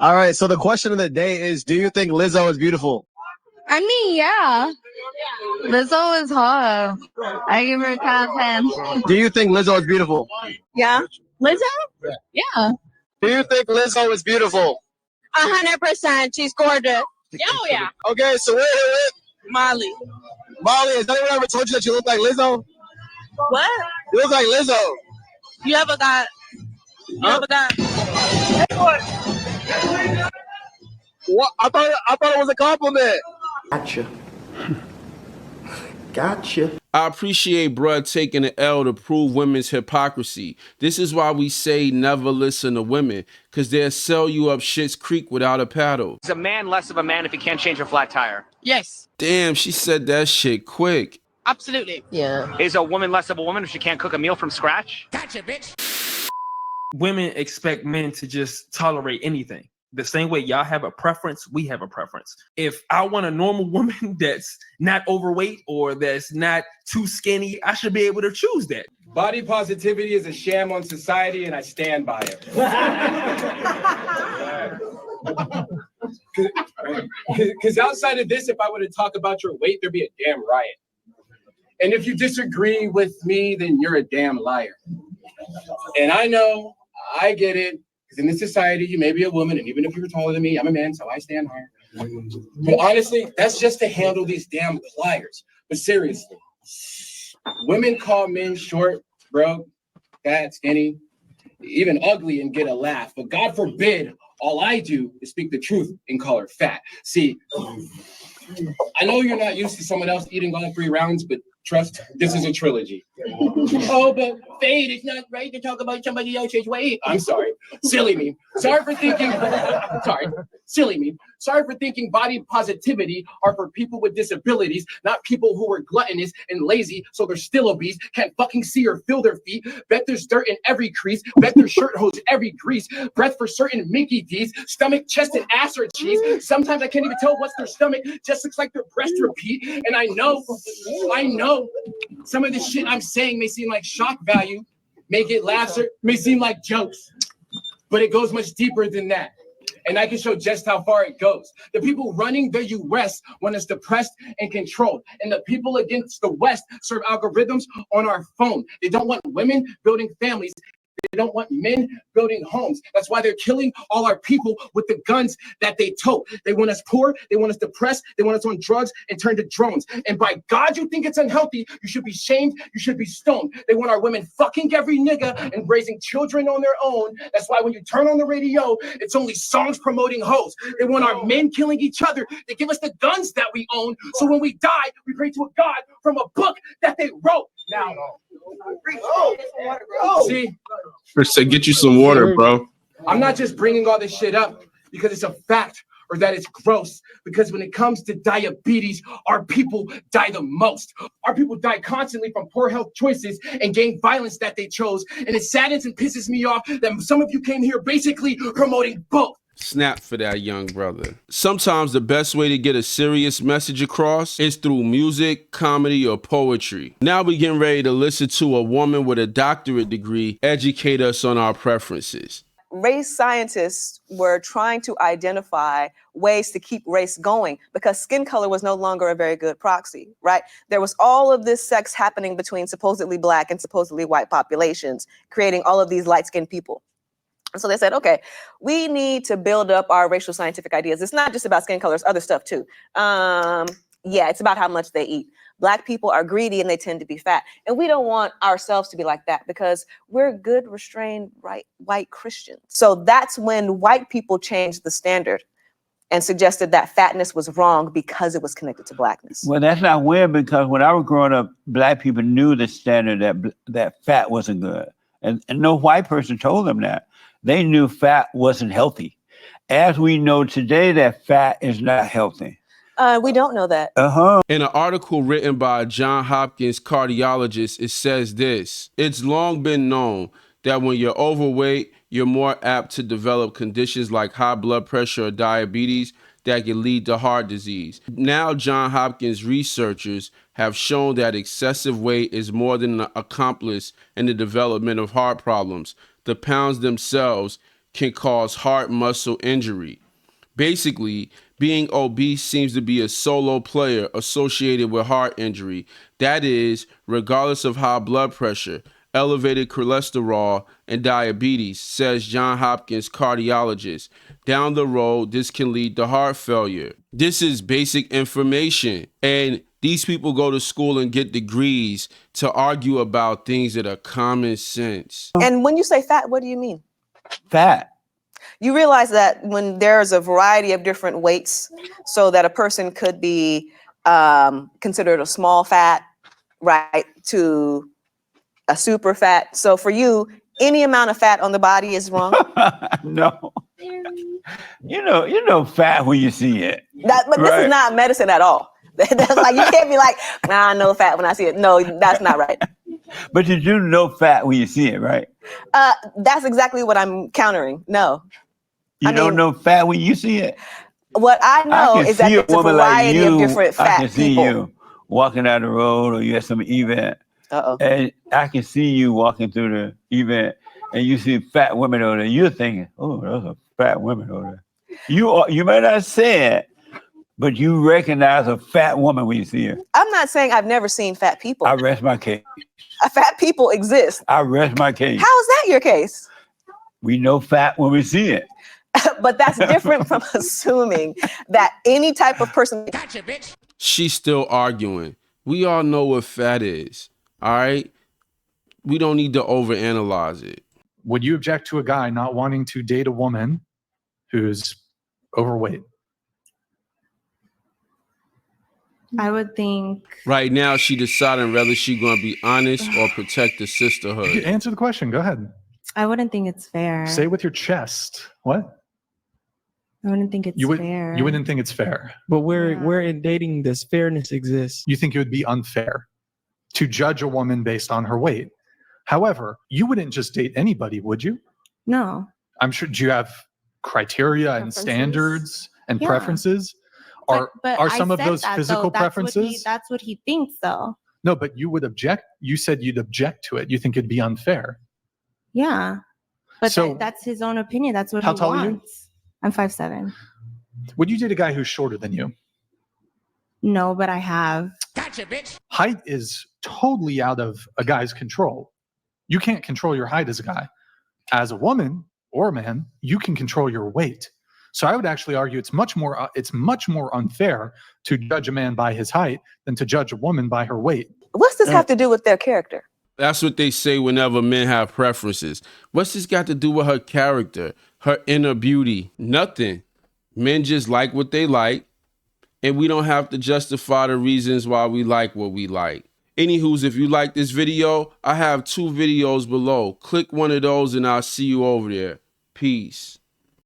All right, so the question of the day is, do you think Lizzo is beautiful? I mean, yeah. Lizzo is hot. I give her a 10 out of 10. Do you think Lizzo is beautiful? Yeah. Lizzo? Yeah. Do you think Lizzo is beautiful? 100%. She's gorgeous. Oh, yeah. Okay, so we're here with Molly. Molly. Has anyone ever told you that you look like Lizzo? What? You look like Lizzo. You ever got... What? I thought it was a compliment. Gotcha. Gotcha. I appreciate bruh taking the L to prove women's hypocrisy. This is why we say never listen to women, because they'll sell you up shit's creek without a paddle. Is a man less of a man if he can't change a flat tire? Yes. Damn, she said that shit quick. Absolutely. Yeah. Is a woman less of a woman if she can't cook a meal from scratch? Gotcha, bitch. Women expect men to just tolerate anything. The same way y'all have a preference, we have a preference. If I want a normal woman that's not overweight or that's not too skinny, I should be able to choose that. Body positivity is a sham on society, and I stand by it. Because outside of this, if I were to talk about your weight, there'd be a damn riot. And if you disagree with me, then you're a damn liar. And I know, I get it. Because in this society, you may be a woman, and even if you're taller than me, I'm a man, so I stand higher. But honestly, that's just to handle these damn pliers. But seriously, women call men short, broke, fat, skinny, even ugly, and get a laugh. But God forbid, all I do is speak the truth and call her fat. See, I know you're not used to someone else eating all 3 rounds, but trust, this is a trilogy. Oh, but Fade, it's not right to talk about somebody else's weight. I'm sorry. Silly me. Sorry for thinking. Sorry. Silly me. Sorry for thinking body positivity are for people with disabilities, not people who are gluttonous and lazy, so they're still obese, can't fucking see or feel their feet, bet there's dirt in every crease, bet their shirt holds every grease, breath for certain Mickey D's, stomach, chest, and ass are cheese. Sometimes I can't even tell what's their stomach, just looks like their breast repeat. And I know, some of this shit I'm saying may seem like shock value, may get laughs, or may seem like jokes, but it goes much deeper than that. And I can show just how far it goes. The people running the US want us depressed and controlled. And the people against the West serve algorithms on our phone. They don't want women building families. They don't want men building homes. That's why they're killing all our people with the guns that they tote. They want us poor. They want us depressed. They want us on drugs and turned to drones. And by God, you think it's unhealthy. You should be shamed. You should be stoned. They want our women fucking every nigga and raising children on their own. That's why when you turn on the radio, it's only songs promoting hoes. They want our men killing each other. They give us the guns that we own. So when we die, we pray to a God from a book that they wrote. Now, see, Said, get you some water, bro. I'm not just bringing all this shit up because it's a fact or that it's gross. Because when it comes to diabetes, our people die the most. Our people die constantly from poor health choices and gang violence that they chose. And it saddens and pisses me off that some of you came here basically promoting both. Snap for that young brother. Sometimes the best way to get a serious message across is through music, comedy, or poetry. Now we getting ready to listen to a woman with a doctorate degree educate us on our preferences. Race scientists were trying to identify ways to keep race going because skin color was no longer a very good proxy, right? There was all of this sex happening between supposedly black and supposedly white populations, creating all of these light-skinned people. So they said, okay, we need to build up our racial scientific ideas. It's not just about skin color, it's other stuff too. Yeah, it's about how much they eat. Black people are greedy and they tend to be fat. And we don't want ourselves to be like that because we're good, restrained, white Christians. So that's when white people changed the standard and suggested that fatness was wrong because it was connected to blackness. Well, that's not weird because when I was growing up, black people knew the standard that fat wasn't good. And no white person told them that. They knew fat wasn't healthy. As we know today that fat is not healthy. We don't know that. In an article written by a Johns Hopkins cardiologist, it says this: it's long been known that when you're overweight, you're more apt to develop conditions like high blood pressure or diabetes that can lead to heart disease. Now, Johns Hopkins researchers have shown that excessive weight is more than an accomplice in the development of heart problems. The pounds themselves can cause heart muscle injury. Basically, being obese seems to be a solo player associated with heart injury. That is, regardless of high blood pressure, elevated cholesterol, and diabetes, says Johns Hopkins cardiologist. Down the road, this can lead to heart failure. This is basic information. And these people go to school and get degrees to argue about things that are common sense. And when you say fat, what do you mean? Fat. You realize that when there's a variety of different weights, so that a person could be considered a small fat, right, to a super fat. So for you, any amount of fat on the body is wrong? No. You know fat when you see it. But this is not medicine at all. That's like, you can't be like, nah, I know fat when I see it. No, that's not right. But you do know fat when you see it, right? That's exactly what I'm countering. No. You don't know fat when you see it? What I know is that there's a variety of different fat I can see people. you walking down the road, or you at some event. And I can see you walking through the event, and you see fat women over there. You're thinking, oh, those are fat women over there. You may not say it, but you recognize a fat woman when you see her. I'm not saying I've never seen fat people. I rest my case. Fat people exist. I rest my case. How is that your case? We know fat when we see it. But that's different from assuming that any type of person. Gotcha, bitch. She's still arguing. We all know what fat is, all right? We don't need to overanalyze it. Would you object to a guy not wanting to date a woman who's overweight? I would think. Right now, she deciding whether she's going to be honest or protect the sisterhood. Answer the question. Go ahead. I wouldn't think it's fair. Say it with your chest. What? I wouldn't think it's fair. You wouldn't think it's fair. But where in dating does fairness exist? You think it would be unfair to judge a woman based on her weight. However, you wouldn't just date anybody, would you? No. I'm sure. Do you have criteria and standards and preferences? Are some of those physical preferences? That's what he thinks, though. No, but you would object. You said you'd object to it. You think it'd be unfair. Yeah. But So- that's his own opinion. That's what How he tall are you? wants. I'm 5'7". Would you date a guy who's shorter than you? No, but I have. Gotcha, bitch. Height is totally out of a guy's control. You can't control your height as a guy. As a woman or a man, you can control your weight. So I would actually argue it's much more unfair to judge a man by his height than to judge a woman by her weight. What's this have to do with their character? That's what they say whenever men have preferences. What's this got to do with her character, her inner beauty? Nothing. Men just like what they like, and we don't have to justify the reasons why we like what we like. Anywho's, if you like this video, I have 2 videos below. Click one of those and I'll see you over there. Peace.